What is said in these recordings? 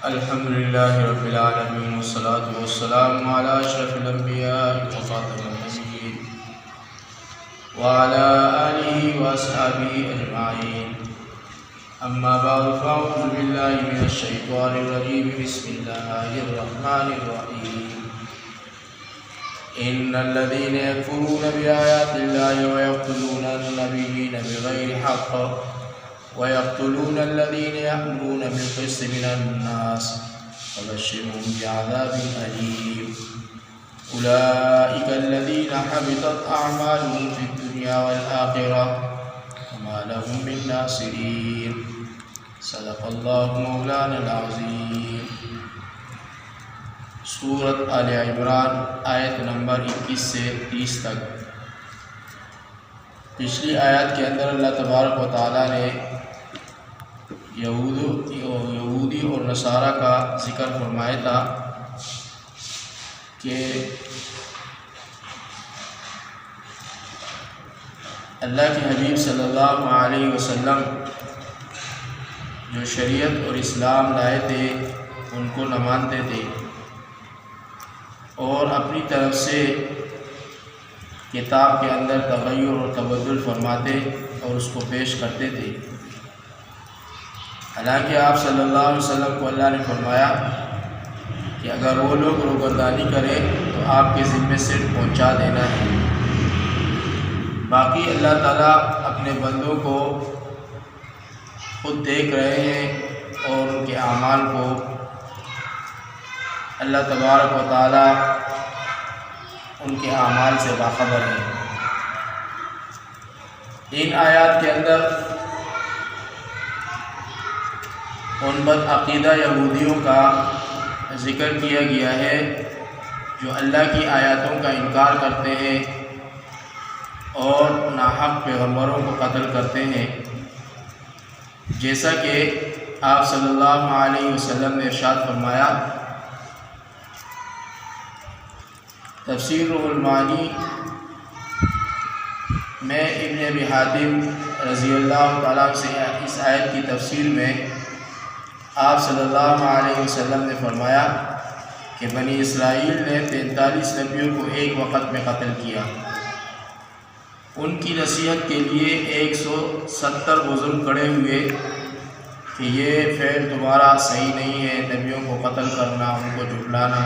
الحمد لله رب العالمين والصلاة والسلام على أشرف الأنبياء وخاتم النبيين وعلى آله وأصحابه أجمعين. أما بعد فأعوذ بالله من الشيطان الرجيم. بسم الله الرحمن الرحيم. إن الذين يكفرون بآيات الله ويقتلون النبيين بغير حق ويقتلون الذين يأمرون بالقسط من الناس فبشرهم بعذاب أليم. أولئك الذين حبطت أعمالهم في الدنيا والآخرة وما لهم من ناصرين. صدق الله مولانا العظيم. سورۃ آل عمران آیت نمبر 21 سے 30 تک. پچھلی آیات کے اندر اللہ تبارک و تعالیٰ نے یہودی اور نصارہ کا ذکر فرمایا تھا کہ اللہ کے حبیب صلی اللہ علیہ وسلم جو شریعت اور اسلام لائے تھے ان کو نہ مانتے تھے اور اپنی طرف سے کتاب کے اندر تغیر اور تبدل فرماتے اور اس کو پیش کرتے تھے. حالانکہ آپ صلی اللہ علیہ وسلم کو اللہ نے فرمایا کہ اگر وہ لوگ روگردانی کریں تو آپ کے ذمے سے پہنچا دینا ہے. باقی اللہ تعالیٰ اپنے بندوں کو خود دیکھ رہے ہیں اور ان کے اعمال کو اللہ تبارک و تعالیٰ ان کے اعمال سے باخبر ہے. ان آیات کے اندر ان بدعقیدہ یہودیوں کا ذکر کیا گیا ہے جو اللہ کی آیاتوں کا انکار کرتے ہیں اور ناحق پیغمبروں کو قتل کرتے ہیں. جیسا کہ آپ صلی اللہ علیہ وسلم نے ارشاد فرمایا. تفسیر روح المعانی میں ابن ابی حاتم رضی اللہ تعالیٰ سے اس آیت کی تفسیر میں آپ صلی اللہ علیہ وسلم نے فرمایا کہ بنی اسرائیل نے 43 نبیوں کو ایک وقت میں قتل کیا. ان کی نصیحت کے لیے 170 بزرگ کھڑے ہوئے کہ یہ فعل تمہارا صحیح نہیں ہے، نبیوں کو قتل کرنا، ان کو جھٹلانا.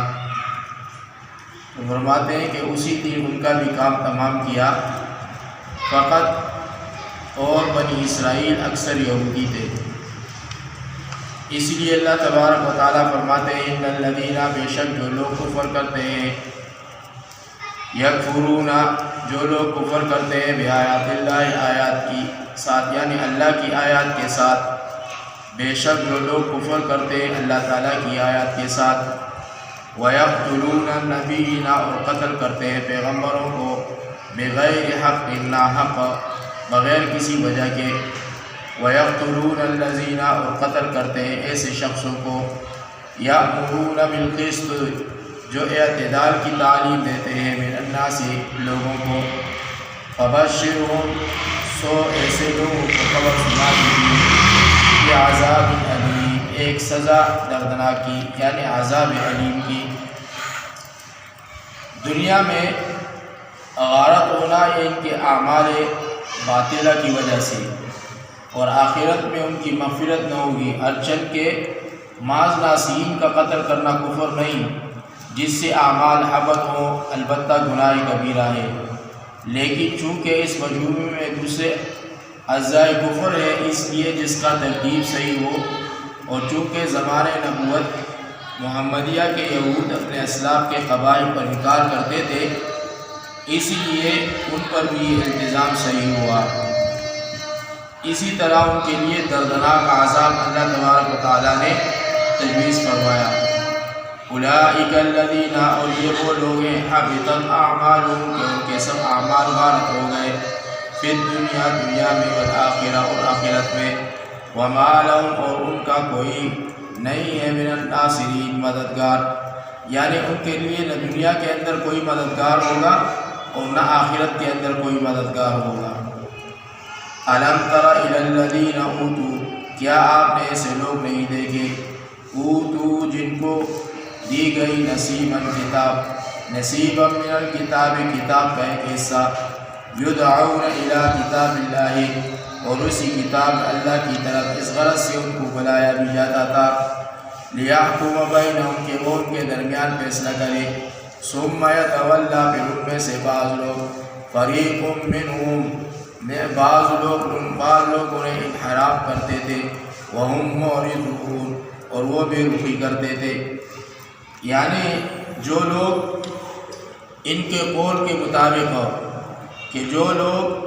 تو فرماتے ہیں کہ اسی دن ان کا بھی کام تمام کیا. فقط اور بنی اسرائیل اکثر یہودی تھے. اس لیے اللہ تبارک و تعالیٰ فرماتے ہیں ان الذین، بے شک جو لوگ کفر کرتے ہیں، یکفرون، جو لوگ کفر کرتے ہیں بآیات اللہ، آیات کی ساتھ یعنی اللہ کی آیات کے ساتھ. بے شک جو لوگ کفر کرتے ہیں اللہ تعالیٰ کی آیات کے ساتھ. وَيَقْتُلُونَ النَّبِيِّينَ، اور قتل کرتے ہیں پیغمبروں کو بغیر حق، ناحق، بغیر کسی وجہ کے. وَيَقْتُلُونَ الَّذِينَ، اور قتل کرتے ہیں ایسے شخصوں کو يَأْمُرُونَ بِالْقِسْطِ، جو اعتدال کی تعلیم دیتے ہیں، من الناس، لوگوں کو. فَبَشِّرْهُمْ، سو ایسے لوگوں کو خبر سنا دیجیے بعذاب علیم، ایک سزا دردناک کی یعنی عذاب علیم کی. دنیا میں غارت ہونا ان کے اعمال باطلہ کی وجہ سے، اور آخرت میں ان کی مغفرت نہ ہوگی. ارچن کے معاذ ناسین کا قتل کرنا کفر نہیں جس سے اعمال حبط ہوں، البتہ گناہ کبیرہ ہے. لیکن چونکہ اس مجموعے میں دوسرے اجزائے کفر ہے، اس لیے جس کا ترتیب صحیح ہو، اور چونکہ زمانۂ نبوت محمدیہ کے یہود اپنے اسلاف کے قبائل پر انکار کرتے تھے، اس لیے ان پر بھی یہ التزام صحیح ہوا. اسی طرح ان کے لیے دردناک عذاب اللہ تبارک و تعالیٰ نے تجویز فرمایا. اولئک الذین، اور یہ وہ لوگ ہیں حبطت اعمالہم، کہ ان کے سب اعمال غارت ہو گئے، فی الدنیا، دنیا میں، والآخرہ، اور آخرت میں. وما لہم، اور ان کا کوئی نہیں ہے، من الناصرین، مددگار، یعنی ان کے لیے نہ دنیا کے اندر کوئی مددگار ہوگا اور نہ آخرت کے اندر کوئی مددگار ہوگا. الم تر الی الذین اوتوا، کیا آپ نے ایسے لوگ نہیں دیکھے اوتو جن کو دی گئی نصیباً کتاب، نصیباً من الکتاب کتاب کا ایک حصہ، یدعون الی کتاب اللہ اور اسی کتاب اللہ کی طرف اس غرض سے ان کو بلایا بھی جاتا تھا، لیحکم بینہم کہ وہ ان کے درمیان فیصلہ کرے، ثم یتولی پھر ان میں سے بعض لوگ، فریق منہم میں بعض لوگ انہیں انحراف کرتے تھے، وہم معرضون اور وہ بے رخی کرتے تھے، یعنی جو لوگ ان کے قول کے مطابق ہو کہ جو لوگ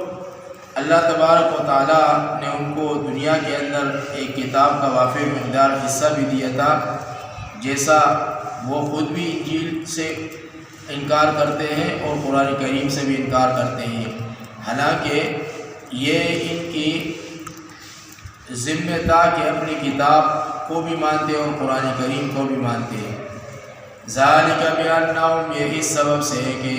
اللہ تبارک و تعالیٰ نے ان کو دنیا کے اندر ایک کتاب کا وافر مقدار حصہ بھی دیا تھا، جیسا وہ خود بھی انجیل سے انکار کرتے ہیں اور قرآن کریم سے بھی انکار کرتے ہیں، حالانکہ یہ ان کی ذمہ تھا کہ اپنی کتاب کو بھی مانتے اور قرآن کریم کو بھی مانتے ہیں۔ ذالک بأنہم یہ اس سبب سے ہے کہ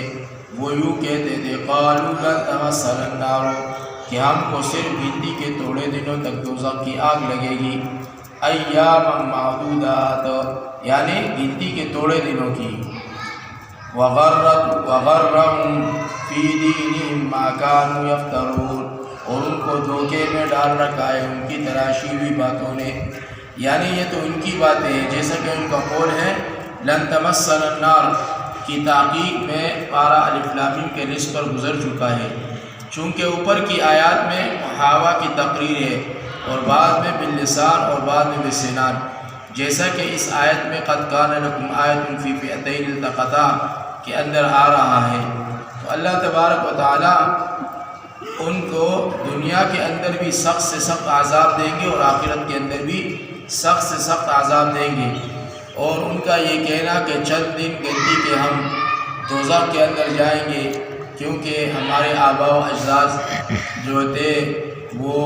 وہ یوں کہتے تھے قالوا لن تمسنا النار کہ ہم کو صرف گنتی کے تھوڑے دنوں تک دوزخ کی آگ لگے گی، ایاما معدودات یعنی گنتی کے تھوڑے دنوں کی، وغرہم فی دینہم ما کانوا یفترون اور ان کو دھوکے میں ڈال رکھا ہے ان کی تراشی ہوئی باتوں نے، یعنی یہ تو ان کی باتیں ہیں، جیسا کہ ان کا قول ہے لن تمسنا النار کی تحقیق میں پارہ الف لام میم کے نصف پر گزر چکا ہے، چونکہ اوپر کی آیات میں محاوہ کی تقریر ہے اور بعد میں باللسان اور بعد میں بالسنان، جیسا کہ اس آیت میں قد کان لکم آیۃ فی فئتین التقطا کے اندر آ رہا ہے۔ تو اللہ تبارک و تعالیٰ ان کو دنیا کے اندر بھی سخت سے سخت عذاب دیں گے اور آخرت کے اندر بھی سخت سے سخت عذاب دیں گے، اور ان کا یہ کہنا کہ چند دن گنتی کے ہم دوزخ کے اندر جائیں گے کیونکہ ہمارے آباء و اجداد جو تھے وہ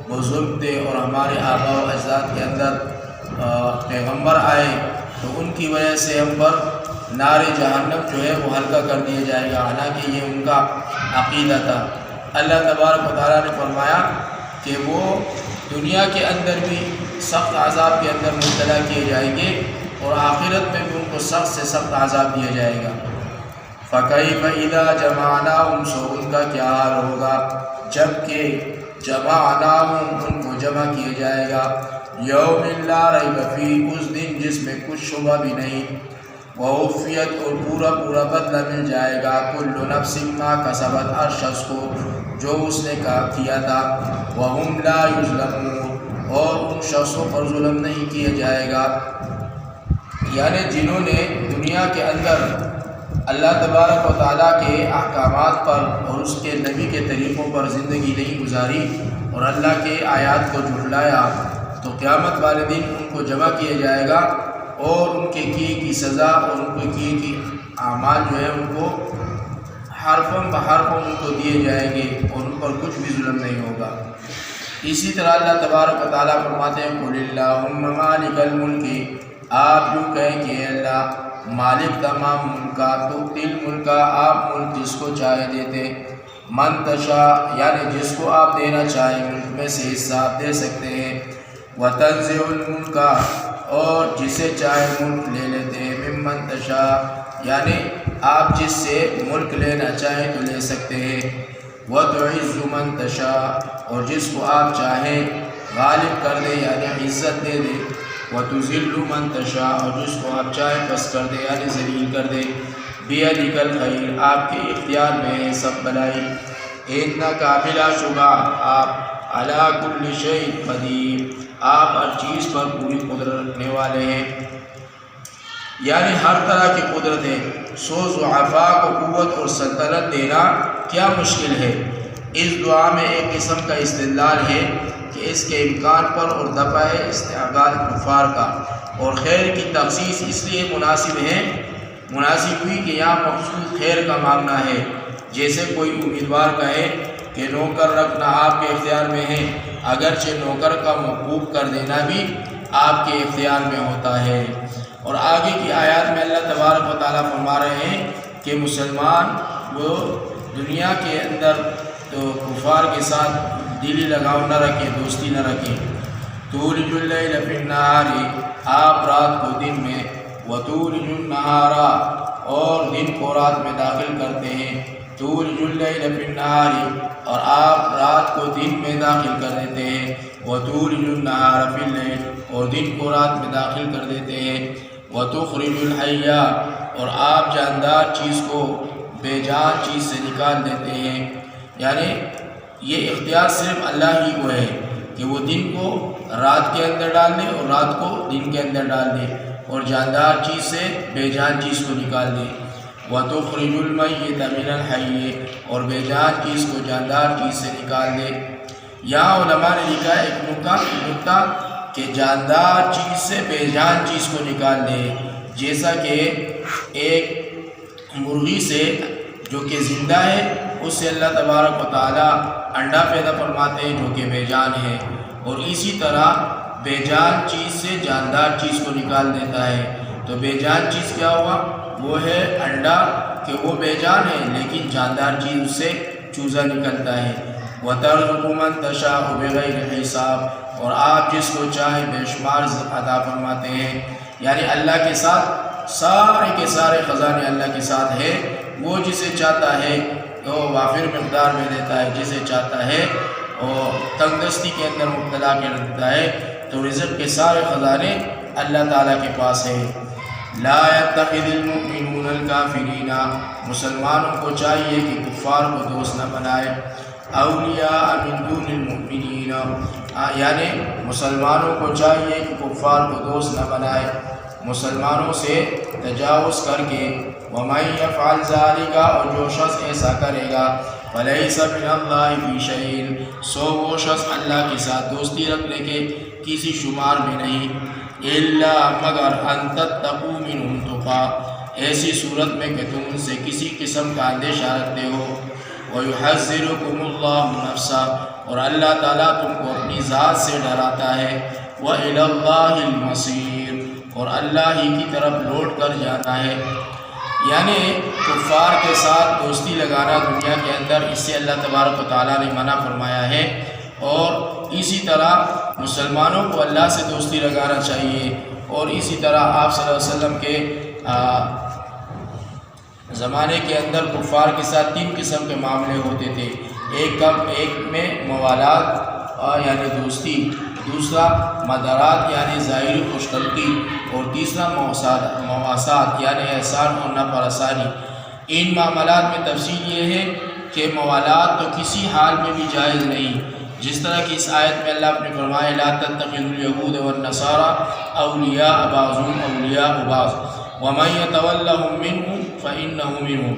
بزرگ تھے اور ہمارے آباء و اجداد کے اندر پیغمبر آئے تو ان کی وجہ سے ہم پر نار جہنم جو ہے وہ ہلکا کر دیا جائے گا، حالانکہ یہ ان کا عقیدہ تھا۔ اللہ تبارک و تعالیٰ نے فرمایا کہ وہ دنیا کے اندر بھی سخت عذاب کے اندر مبتلا کیے جائیں گے اور آخرت میں بھی ان کو سخت سے سخت عذاب دیا جائے گا۔ فَكَيْفَ إِذَا جَمَعْنَاهُمْ سو ان کا کیا حال ہوگا جب کہ جمعناہم ان کو جمع کیا جائے گا، یوم لا ریب فیہ اس دن جس میں کچھ شبہ بھی نہیں، ووفیت اور پورا پورا بدلہ مل جائے گا، کل نفس ما کسبت ہر شخص کو جو اس نے کیا تھا، وہم لا یظلمون اور ان شخصوں پر ظلم نہیں کیا جائے گا، یعنی جنہوں نے دنیا کے اندر اللہ تبارک و تعالیٰ کے احکامات پر اور اس کے نبی کے طریقوں پر زندگی نہیں گزاری اور اللہ کے آیات کو جھٹلایا، تو قیامت والے دن ان کو جمع کیا جائے گا اور ان کے کیے کی سزا اور ان کے کیے کی اعمال جو ہے ان کو حرفاً بحرف ان کو دیے جائیں گے اور ان پر کچھ بھی ظلم نہیں ہوگا۔ اسی طرح اللہ تبارک و تعالیٰ فرماتے ہیں قل اللہم مالک الملک آپ یوں کہیں کہ اللہ مالک تمام ملک کا، تؤتی الملک آپ ملک جس کو چاہے دیتے، من تشاء یعنی جس کو آپ دینا چاہیں ملک میں سے حصہ آپ دے سکتے ہیں، وتنزع الملک اور جسے چاہے ملک لے لیتے ہیں، ممن تشاء یعنی آپ جس سے ملک لینا چاہیں تو لے سکتے ہیں، وتعز من تشاء اور جس کو آپ چاہیں غالب کر دے یعنی عزت دے دے، وتذل من تشاء اور جس کو آپ چاہیں پس کر دے یعنی ذلیل کر دے، بیدک الخیر آپ کے اختیار میں ہے سب بلائی، انک بلا شبہ آپ علی کل شیء قدیر آپ ہر چیز پر پوری قدرت رکھنے والے ہیں، یعنی ہر طرح کی قدرت ہے، سو ضعفاء کو قوت اور سلطنت دینا کیا مشکل ہے۔ اس دعا میں ایک قسم کا استدلال ہے کہ اس کے امکان پر اور دفع استعمال کفار کا، اور خیر کی تخصیص اس لیے مناسب ہوئی کہ یہاں مقصود خیر کا مانگنا ہے، جیسے کوئی امیدوار کہے کہ نوکر رکھنا آپ کے اختیار میں ہے، اگرچہ نوکر کا موقوف کر دینا بھی آپ کے اختیار میں ہوتا ہے۔ اور آگے کی آیات میں اللہ تبارک و تعالیٰ فرما رہے ہیں کہ مسلمان وہ دنیا کے اندر تو کفار کے ساتھ دلی لگاؤ نہ رکھیں، دوستی نہ رکھیں۔ تولج اللیل فی النہار، آپ رات کو دن میں، وتولج النہار، اور دن کو رات میں داخل کرتے ہیں، تولج اللیل فی النہار، اور آپ رات کو دن میں داخل کر دیتے ہیں، وتولج النہار فی اللیل، اور دن کو رات میں داخل کر دیتے ہیں، وتخرج الحی، اور آپ جاندار چیز کو بے جان چیز سے نکال دیتے ہیں۔ یعنی یہ اختیار صرف اللہ ہی کو ہے کہ وہ دن کو رات کے اندر ڈال دے اور رات کو دن کے اندر ڈال دے، اور جاندار چیز سے بے جان چیز کو نکال دے۔ وَتُخْرِجُ الْمَيِّتَ مِنَ الْحَيِّ، اور بے جان چیز کو جاندار چیز سے نکال دے۔ یہاں علماء نے لکھا ایک نکتہ کہ جاندار چیز سے بے جان چیز کو نکال دے، جیسا کہ ایک مرغی سے جو کہ زندہ ہے اس سے اللہ تبارک و تعالیٰ انڈا پیدا فرماتے ہیں جو کہ بے جان ہے، اور اسی طرح بے جان چیز سے جاندار چیز کو نکال دیتا ہے۔ تو بے جان چیز کیا ہوا؟ وہ ہے انڈا، کہ وہ بے جان ہے لیکن جاندار چیز اس سے چوزہ نکلتا ہے۔ وَتَرْزُقُ مَن تَشَاءُ بِغَيْرِ حِسَابٍ، اور آپ جس کو چاہے بے شمار عطا فرماتے ہیں۔ یعنی اللہ کے ساتھ سارے کے سارے خزانے اللہ کے ساتھ ہے، وہ جسے چاہتا ہے وہ وافر مقدار میں دیتا ہے، جسے چاہتا ہے اور تنگ دستی کے اندر مبتلا کر دیتا ہے۔ تو رزق کے سارے خزانے اللہ تعالیٰ کے پاس ہے۔ لا يتخذ المؤمنون الکافرین، مسلمانوں کو چاہیے کہ کفار کو دوست نہ بنائے، اولیاء من دون المؤمنین، یعنی مسلمانوں کو چاہیے کہ کفار کو دوست نہ بنائے، مسلمانوں سے تجاوز کر کے۔ وَمَن يَفْعَلْ ذَلِكَ، اور جو شخص ایسا کرے گا، فَلَيْسَ مِنَ اللَّهِ فِي شَيْءٍ، سو وہ شخص اللہ کے ساتھ دوستی رکھنے کے کسی شمار میں نہیں، إِلَّا مگر أَن تَتَّقُوا مِنْهُمْ تُقَاةً، ایسی صورت میں کہ تم ان سے کسی قسم کا اندیشہ رکھتے ہو، وَيُحَذِّرُكُمُ اللَّهُ نَفْسَهُ، اور اللہ تعالیٰ تم کو اپنی ذات سے ڈراتا ہے، وَإِلَى اللَّهِ الْمَصِيرُ، اور اللہ ہی کی طرف لوٹ کر جانا ہے۔ یعنی کفار کے ساتھ دوستی لگانا دنیا کے اندر، اس سے اللہ تبارک و تعالیٰ نے منع فرمایا ہے، اور اسی طرح مسلمانوں کو اللہ سے دوستی لگانا چاہیے۔ اور اسی طرح آپ صلی اللہ علیہ وسلم کے زمانے کے اندر کفار کے ساتھ 3 قسم کے معاملے ہوتے تھے، ایک میں موالات یعنی دوستی، دوسرا مدارات یعنی ظاہری خوشخلقی، اور تیسرا مواسات یعنی احسان اور ناپرسانی۔ ان معاملات میں تفصیل یہ ہے کہ موالات تو کسی حال میں بھی جائز نہیں، جس طرح کی اس آیت میں اللہ نے فرمایا لا تتخذوا اليهود والنصارى اولیاء بعضهم اولیاء بعض ومن يتولهم منهم فانه منهم،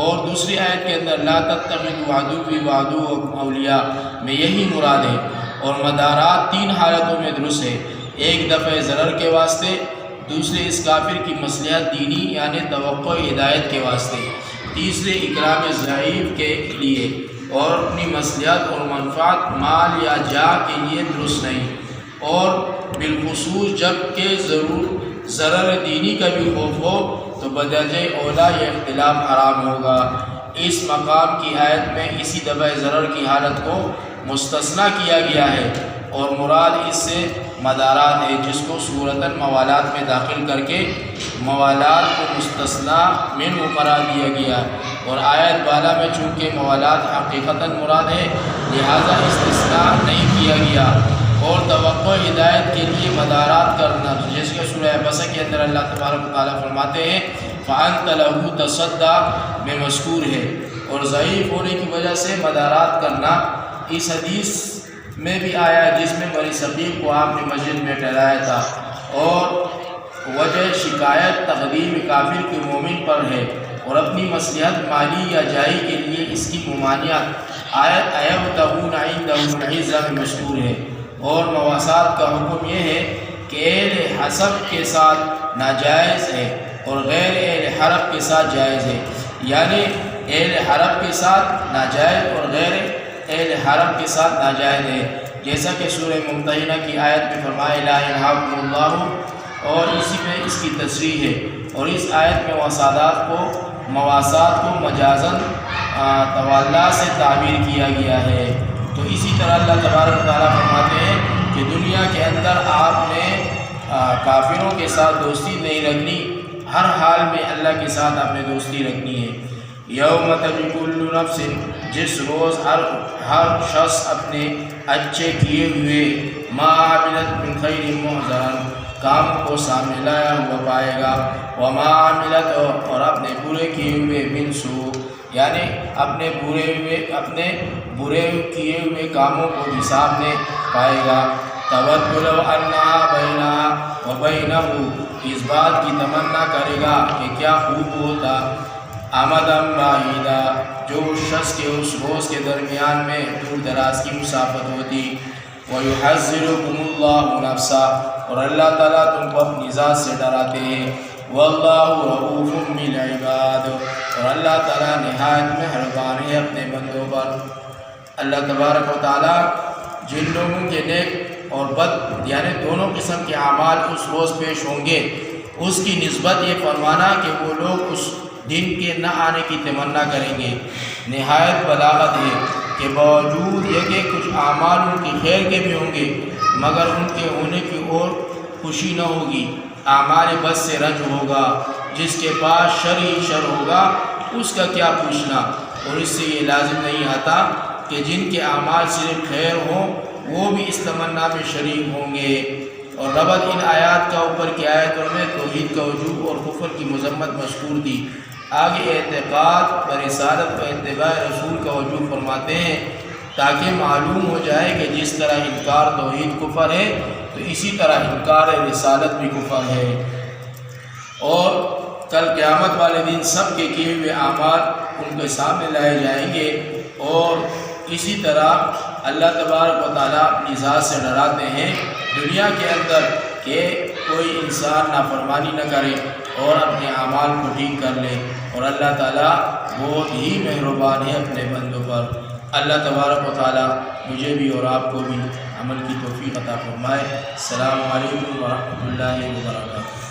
اور دوسری آیت کے اندر لا تتخذوا عدوی وعدوکم اولیاء میں یہی مراد ہے۔ اور مدارات 3 حالتوں میں درست ہے، ایک دفع ضرر کے واسطے، دوسرے اس کافر کی مصلحت دینی یعنی توقع ہدایت کے واسطے، تیسرے اکرام ضعیف کے لیے، اور اپنی مصلحت اور منفعت مال یا جاہ کے لیے درست نہیں، اور بالخصوص جب کہ ضرر دینی کا بھی خوف ہو تو بدرجہ اولا یہ اختلاف حرام ہوگا۔ اس مقام کی آیت میں اسی دفع ضرر کی حالت کو مستثنیٰ کیا گیا ہے، اور مراد اس سے مدارات ہے جس کو صورتاً موالات میں داخل کر کے موالات کو مستثنیٰ من قرار دیا گیا، اور آیت بالا میں چونکہ موالات حقیقتاً مراد ہے لہذا استثناء نہیں کیا گیا۔ اور توقع ہدایت کے لیے مدارات کرنا، جس کے سورہ بسہ کے اندر اللہ تبارک و تعالیٰ فرماتے ہیں فَأَنْتَ لَهُ تَصَدَّى میں مذکور ہے، اور ضعیف ہونے کی وجہ سے مدارات کرنا اس حدیث میں بھی آیا جس میں بنی ثقیف کو آپ نے مسجد میں ٹھہرایا تھا، اور وجہ شکایت تقدیم کافر کے مومن پر ہے، اور اپنی مصلحت مالی یا جائی کے لیے اس کی ممانعت آیت ایبتغون عندهم العزہ میں مشہور ہے۔ اور مواسات کا حکم یہ ہے کہ اہل حسب کے ساتھ ناجائز ہے اور غیر اہل حرب کے ساتھ جائز ہے، یعنی اہل حرب کے ساتھ ناجائز اور غیر اہل حرم کے ساتھ ناجائز ہے، جیسا کہ سورہ ممتحنہ کی آیت میں فرمایا لا ینہاکم اللہ، اور اسی میں اس کی تصریح ہے۔ اور اس آیت میں مواسات کو مجازاً تولا سے تعبیر کیا گیا ہے۔ تو اسی طرح اللہ تبارک و تعالیٰ فرماتے ہیں کہ دنیا کے اندر آپ نے کافروں کے ساتھ دوستی نہیں رکھنی، ہر حال میں اللہ کے ساتھ آپ نے دوستی رکھنی ہے۔ یوم تجد کل نفس، جس روز ہر شخص اپنے اچھے کیے ہوئے ما عملت من خیر محضرا، کام کو سامنے لایا ہوا پائے گا، وما عملت، اور اپنے برے کیے ہوئے من سوء، یعنی اپنے برے کیے ہوئے کاموں کو بھی سامنے پائے گا۔ تود لو انہا بینہا و بینہ، اس بات کی تمنا کرے گا کہ کیا خوب ہوتا امدً بعیدا، جو اس شخص کے اس روز کے درمیان میں دور دراز کی مسافت ہوتی۔ وَيُحَذِّرُكُمُ اللَّهُ نَفْسَهُ، اور اللہ تعالیٰ تم کو اپنی ذات سے ڈراتے ہیں۔ وَاللَّهُ رَءُوفٌ بِالْعِبَادِ، اور اللہ تعالیٰ نہایت مہربان ہے اپنے بندوں پر۔ اللہ تبارک و تعالیٰ جن لوگوں کے نیک اور بد یعنی دونوں قسم کے اعمال اس روز پیش ہوں گے، اس کی نسبت یہ فرمانا کہ وہ لوگ اس دن کے نہ آنے کی تمنا کریں گے، نہایت بلاغت ہے کہ باوجود یہ کہ کچھ اعمال ان کی خیر کے بھی ہوں گے مگر ان کے ہونے کی اور خوشی نہ ہوگی، اعمال بد سے رنج ہوگا۔ جس کے پاس شر ہوگا اس کا کیا پوچھنا، اور اس سے یہ لازم نہیں آتا کہ جن کے اعمال صرف خیر ہوں وہ بھی اس تمنا میں شریک ہوں گے۔ اور ربط ان آیات کا اوپر کی آیتوں میں توحید کا وجوب اور کفر کی مذمت مذکور تھی، آگے اعتقاد برسالت و اتباع رسول کا وجوب فرماتے ہیں تاکہ معلوم ہو جائے کہ جس طرح انکار توحید کفر ہے تو اسی طرح انکار رسالت بھی کفر ہے۔ اور کل قیامت والے دن سب کے کیے ہوئے اعمال ان کے سامنے لائے جائیں گے، اور اسی طرح اللہ تبارک و تعالیٰ اپنی ذات سے ڈراتے ہیں دنیا کے اندر کہ کوئی انسان نافرمانی نہ کرے اور اپنے اعمال کو ٹھیک کر لے، اور اللہ تعالیٰ بہت ہی مہربان ہے اپنے بندوں پر۔ اللہ تبارک و تعالیٰ مجھے بھی اور آپ کو بھی عمل کی توفیق عطا فرمائے۔ السلام علیکم ورحمۃ اللہ وبرکاتہ۔